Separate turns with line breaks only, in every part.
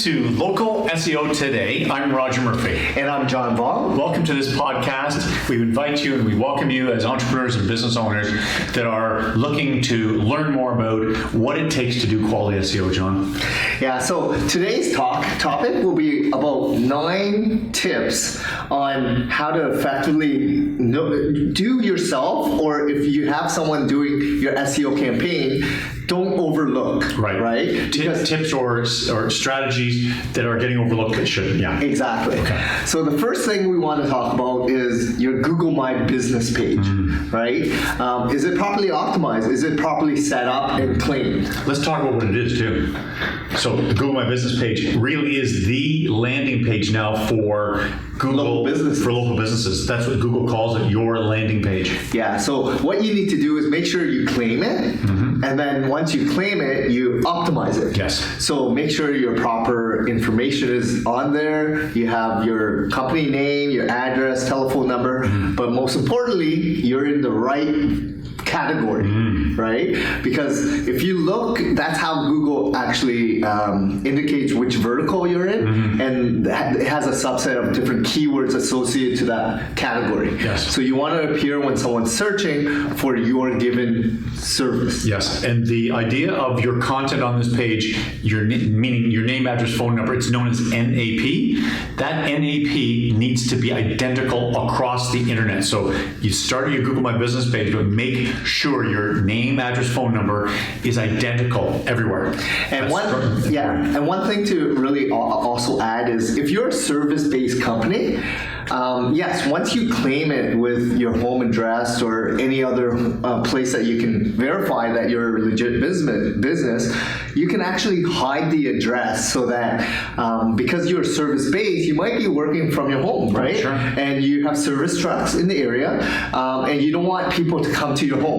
to Local SEO Today. I'm Roger Murphy.
And I'm John Vaughn.
Welcome to this podcast. We invite you and we welcome you as entrepreneurs and business owners that are looking to learn more about what it takes to do quality SEO, John.
Yeah, so today's topic will be about 9 tips on how to effectively do yourself, or if you have someone doing your SEO campaign, don't overlook. Right?
Tips or strategies that are getting overlooked that shouldn't. Yeah.
Exactly. Okay. So the first thing we want to talk about is your Google My Business page, right? Is it properly optimized? Is it properly set up and clean?
Let's talk about what it is too. So the Google My Business page really is the landing page now for Google for local businesses. That's what Google calls it, your landing page.
Yeah, so what you need to do is make sure you claim it, and then once you claim it, you optimize it.
Yes.
So make sure your proper information is on there. You have your company name, your address, telephone number, but most importantly, you're in the right category, right? Because if you look, that's how Google actually indicates which vertical you're in, and it has a subset of different keywords associated to that category.
Yes.
So you want to appear when someone's searching for your given service.
Yes, and the idea of your content on this page, meaning your name, address, phone number, it's known as NAP. That NAP needs to be identical across the internet. So you start your Google My Business page, but make sure your name, address, phone number is identical everywhere.
And one thing to really also add is if you're a service-based company, yes, once you claim it with your home address or any other place that you can verify that you're a legit business, you can actually hide the address so that because you're service-based, you might be working from your home, right?
Sure.
And you have service trucks in the area, and you don't want people to come to your home.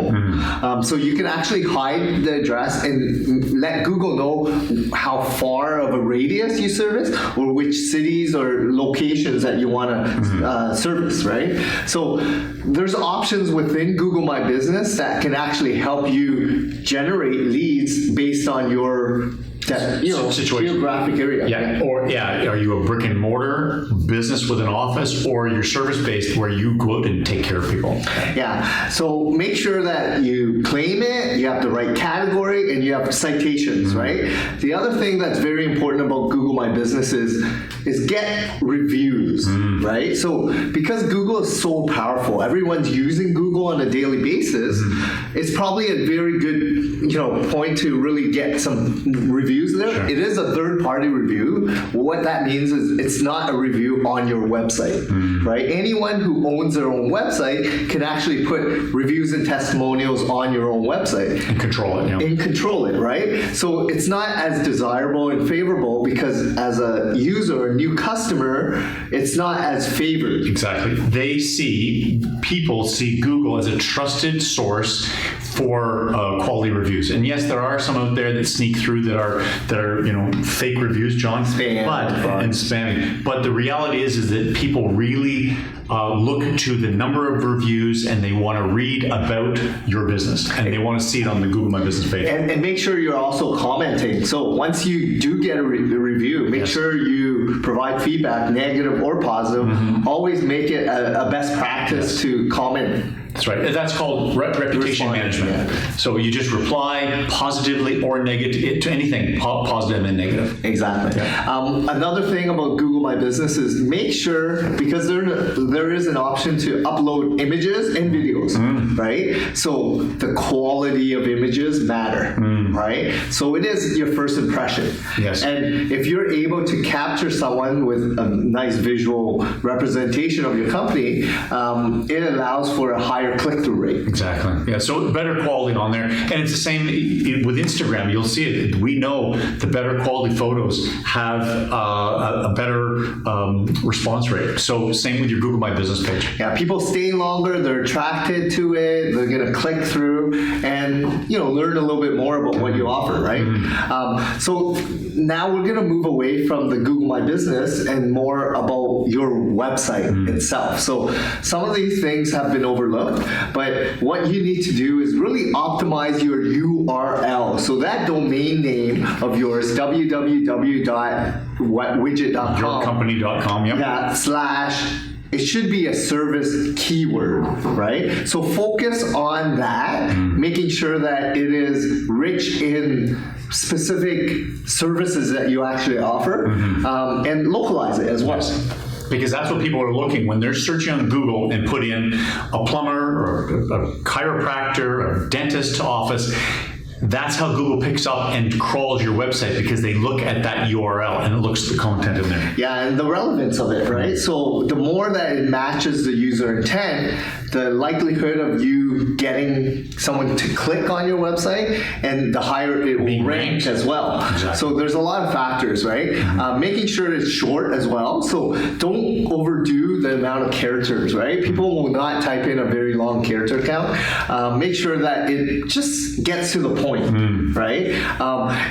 So you can actually hide the address and let Google know how far of a radius you service or which cities or locations that you want to service, right? So there's options within Google My Business that can actually help you generate leads based on your
situation,
geographic area.
Are you a brick and mortar business with an office, or you're service based where you go out and take care of people?
Yeah. So make sure that you claim it, you have the right category, and you have citations, right? The other thing that's very important about Google My Business is get reviews, right? So because Google is so powerful, everyone's using Google on a daily basis, it's probably a very good point to really get some reviews there. Sure. It is a third-party review. What that means is it's not a review on your website, right? Anyone who owns their own website can actually put reviews and testimonials on your own website.
And control it,
And control it, right? So it's not as desirable and favorable because as a user, a new customer, it's not as favored.
Exactly. People see Google as a trusted source for quality reviews. And yes, there are some out there that sneak through that are fake reviews, John, and spamming. But the reality is that people really look to the number of reviews and they want to read about your business and they want to see it on the Google My Business page.
And make sure you're also commenting. So once you do get a review, make sure you provide feedback, negative or positive. Always make it a best practice to comment.
That's right. That's called reputation management. Yeah. So you just reply positively or negative to anything, positive and negative.
Exactly. Yeah. Another thing about Google My Business is make sure, because there is an option to upload images and videos, right? So the quality of images matter, right? So it is your first impression.
Yes.
And if you're able to capture someone with a nice visual representation of your company, it allows for a higher click-through rate.
Exactly. Yeah. So better quality on there, and it's the same with Instagram. You'll see it. We know the better quality photos have a better response rate. So same with your Google My Business page.
Yeah. People stay longer. They're attracted to it. They're going to click through and learn a little bit more about what you offer, right? So now we're going to move away from the Google My Business and more about your website itself. So some of these things have been overlooked, but what you need to do is really optimize your URL. So that domain name of yours, www widget.com.
Yourcompany.com, yep.
Yeah, slash. It should be a service keyword, right? So focus on that, making sure that it is rich in specific services that you actually offer, and localize it as well.
Because that's what people are looking when they're searching on Google and put in a plumber or a chiropractor or a dentist office. That's how Google picks up and crawls your website, because they look at that URL and it looks at the content in there.
Yeah, and the relevance of it, right? So the more that it matches the user intent, the likelihood of you getting someone to click on your website, and the higher it will rank as well.
Exactly.
So there's a lot of factors, right? Making sure it's short as well. So don't overdo the amount of characters, right? People will not type in a very long character count. Make sure that it just gets to the point. Right?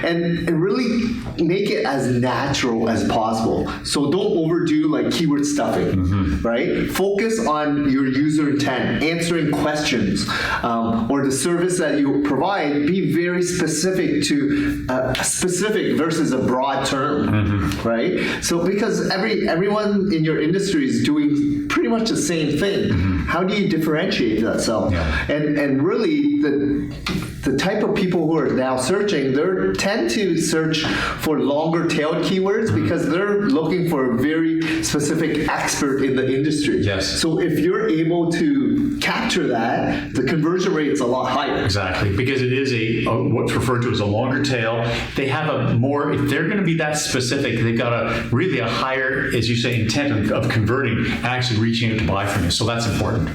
And really make it as natural as possible. So don't overdo like keyword stuffing, right? Focus on your user intent, answering questions, or the service that you provide. Be very specific to specific versus a broad term, right? So because everyone in your industry is doing pretty much the same thing. How do you differentiate yourself? And really the type of people who are now searching, they tend to search for longer tailed keywords because they're looking for a very specific expert in the industry.
Yes.
So if you're able to capture that, the conversion rate is a lot higher.
Exactly, because it is what's referred to as a longer tail. They have a more, if they're going to be that specific, they've got a really a higher, as you say, intent of converting and actually reaching out to buy from you. So that's important.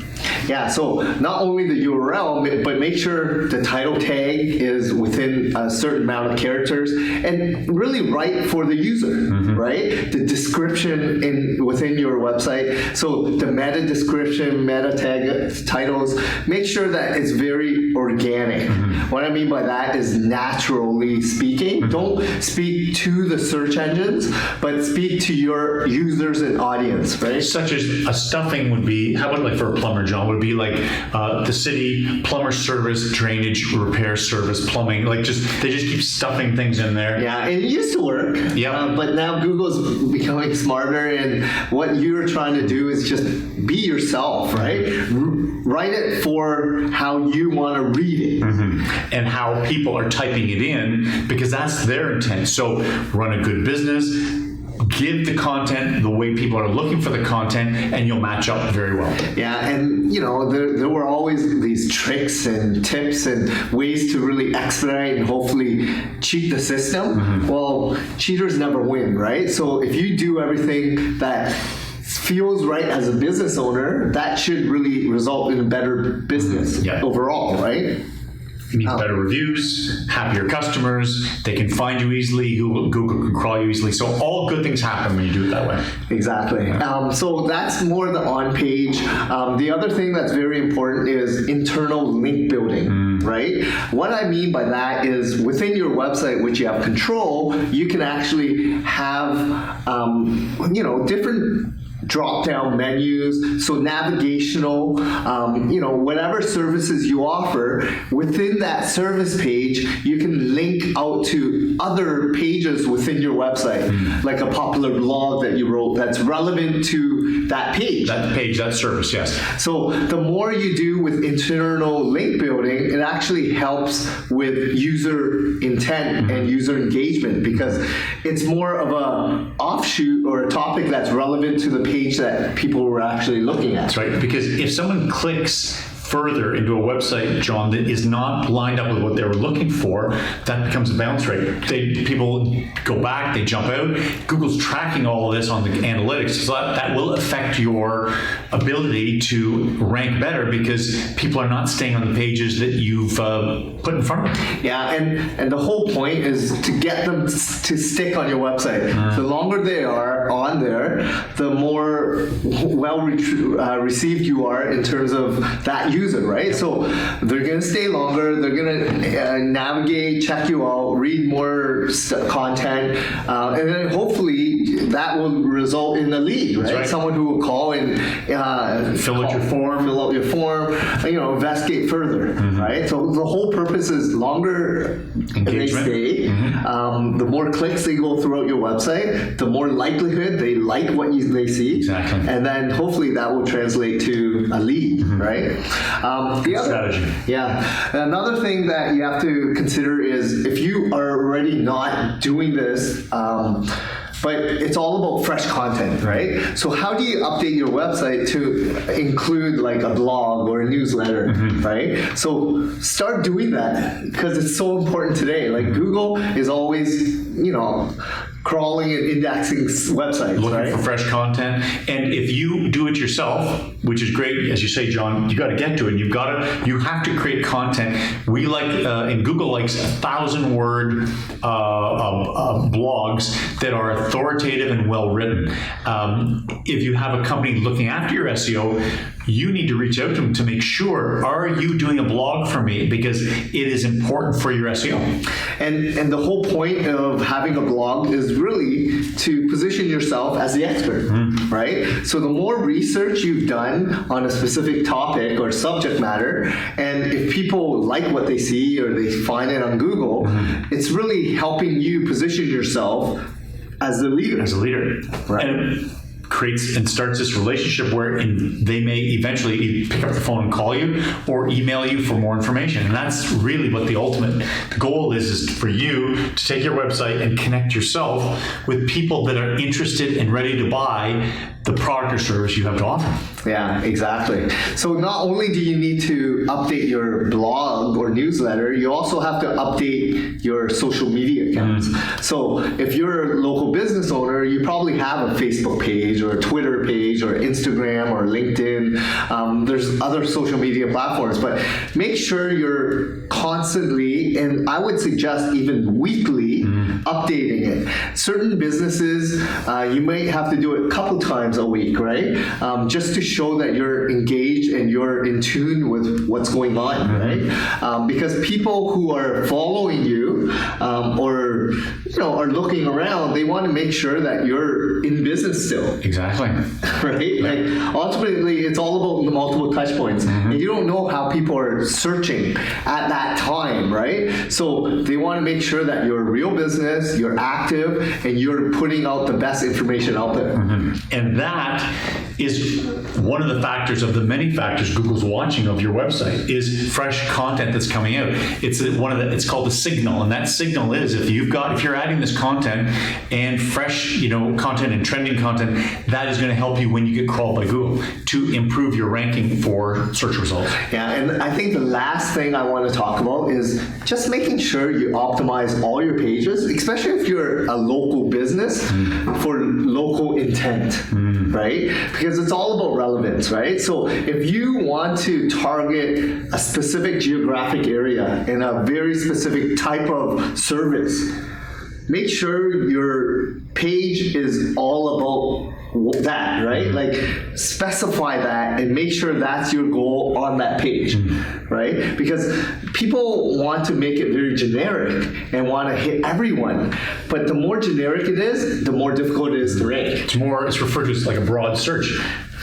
Yeah, so not only the URL, but make sure the title tag is within a certain amount of characters, and really write for the user, right? The description within your website. So the meta description, meta tag titles, make sure that it's very organic. What I mean by that is naturally speaking. Don't speak to the search engines, but speak to your users and audience, right?
Such as a stuffing would be, how about like for a plumber, John, would be like the city plumber service, drainage repair service, plumbing, like they just keep stuffing things in there.
Yeah, it used to work.
Yeah.
But now Google's becoming smarter, and what you're trying to do is just be yourself, right? Write it for how you want to read it.
And how people are typing it in, because that's their intent. So run a good business, give the content the way people are looking for the content, and you'll match up very well.
Yeah, and there were always these tricks and tips and ways to really expedite and hopefully cheat the system. Well, cheaters never win, right? So if you do everything that feels right as a business owner, that should really result in a better business overall, right?
It means better reviews, happier customers, they can find you easily, Google can crawl you easily. So all good things happen when you do it that way.
Exactly. So that's more the on-page. The other thing that's very important is internal link building, right? What I mean by that is within your website, which you have control, you can actually have, different drop-down menus, so navigational, whatever services you offer, within that service page, you can link out to other pages within your website, like a popular blog that you wrote that's relevant to that page.
That service, yes.
So the more you do with internal link building, it actually helps with user intent and user engagement, because it's more of a offshoot or a topic that's relevant to the page that people were actually looking at.
That's right, because if someone clicks further into a website, John, that is not lined up with what they were looking for, that becomes a bounce rate. People go back, they jump out. Google's tracking all of this on the analytics, so that will affect your ability to rank better, because people are not staying on the pages that you've put in front of them.
Yeah, and the whole point is to get them to stick on your website. The longer they are on there, the more well received you are in terms of that user, right? So they're going to stay longer, they're going to navigate, check you out, read more content, and then hopefully that will result in a lead, right?
right.
Someone who will call and
Fill out your form,
investigate further, right? So the whole purpose is longer they stay, the more clicks they go throughout your website, the more likelihood they like what they see,
exactly,
and then hopefully that will translate to a lead, right? The other
strategy.
Yeah. Another thing that you have to consider is if you are already not doing this, but it's all about fresh content, right? So how do you update your website to include like a blog or a newsletter, right? So start doing that because it's so important today. Like Google is always, crawling and indexing websites,
looking for fresh content. And if you do it yourself, which is great, as you say, John, you got to get to it. You have to create content. We like, and Google likes 1,000-word blogs that are authoritative and well written. If you have a company looking after your SEO, you need to reach out to them to make sure, are you doing a blog for me? Because it is important for your SEO.
And the whole point of having a blog is really to position yourself as the expert, right? So the more research you've done on a specific topic or subject matter, and if people like what they see or they find it on Google, it's really helping you position yourself as the leader. Right.
And creates and starts this relationship where they may eventually pick up the phone and call you or email you for more information. And that's really what the ultimate goal is for you to take your website and connect yourself with people that are interested and ready to buy the product or service you have to offer.
Yeah, exactly. So not only do you need to update your blog or newsletter, you also have to update your social media accounts. So if you're a local business owner, you probably have a Facebook page or a Twitter page or Instagram or LinkedIn. There's other social media platforms, but make sure you're constantly, and I would suggest even weekly, updating it. Certain businesses, you might have to do it a couple times a week, right? Just to show that you're engaged and you're in tune with what's going on, right? Because people who are following you or are looking around, they want to make sure that you're in business still.
Exactly.
Right? Like ultimately, it's all about the multiple touch points, and you don't know how people are searching at that time, right? So they want to make sure that you're a real business, you're active, and you're putting out the best information out there.
And that is one of the factors of the many factors Google's watching of your website is fresh content that's coming out. It's called the signal, and that signal is if you're adding this content and fresh, content and trending content, that is going to help you when you get crawled by Google to improve your ranking for search results.
Yeah, and I think the last thing I want to talk about is just making sure you optimize all your pages, especially if you're a local business, for local intent, right? Because it's all about relevance, right? So if you want to target a specific geographic area and a very specific type of service, make sure your page is all about that, right? Like specify that and make sure that's your goal on that page, right? Because people want to make it very generic and want to hit everyone, but the more generic it is, the more difficult it is to rank.
It's referred to as like a broad search.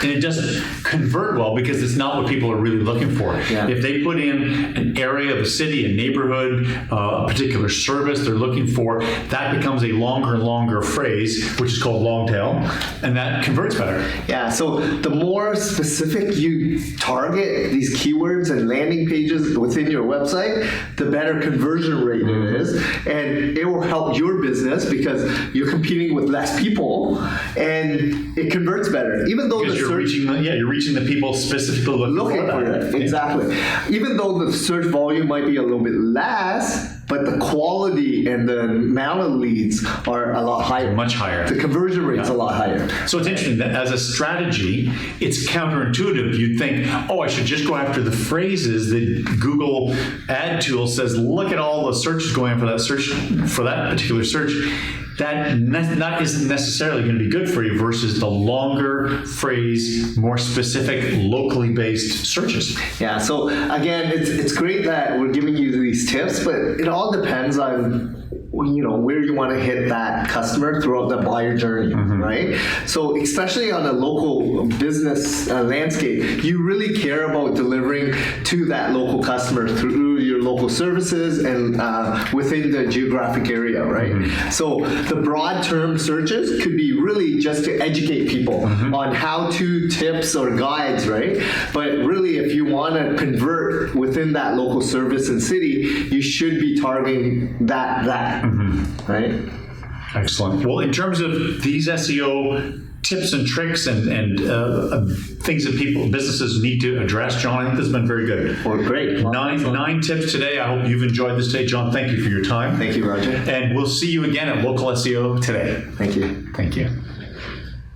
And it doesn't convert well because it's not what people are really looking for.
Yeah.
If they put in an area of a city, a neighborhood, a particular service they're looking for, that becomes a longer and longer phrase, which is called long tail, and that converts better.
Yeah, so the more specific you target these keywords and landing pages within your website, the better conversion rate it is, and it will help your business because you're competing with less people, and it converts better. Even though
you're reaching the people specifically looking for
it. Exactly. Even though the search volume might be a little bit less, but the quality and the amount of leads are a lot higher.
Much higher.
The conversion rate's a lot higher.
So it's interesting that as a strategy, it's counterintuitive. You'd think, I should just go after the phrases that Google ad tool says, look at all the searches going on for that search, for that particular search. That isn't necessarily going to be good for you versus the longer phrase, more specific, locally based searches.
Yeah, so again, it's great that we're giving you these tips, but it all depends on where you want to hit that customer throughout the buyer journey, right? So especially on a local business landscape, you really care about delivering to that local customer through your local services and within the geographic area, right? So the broad term searches could be really just to educate people on how-to tips or guides, right? But really, if you want to convert within that local service and city, you should be targeting that, right?
Excellent. Well, in terms of these SEO tips and tricks and things that businesses need to address, John, I think this has been very good.
Well, great.
Nine tips today. I hope you've enjoyed this day. John, thank you for your time.
Thank you, Roger.
And we'll see you again at Local SEO today.
Thank you.
Thank you.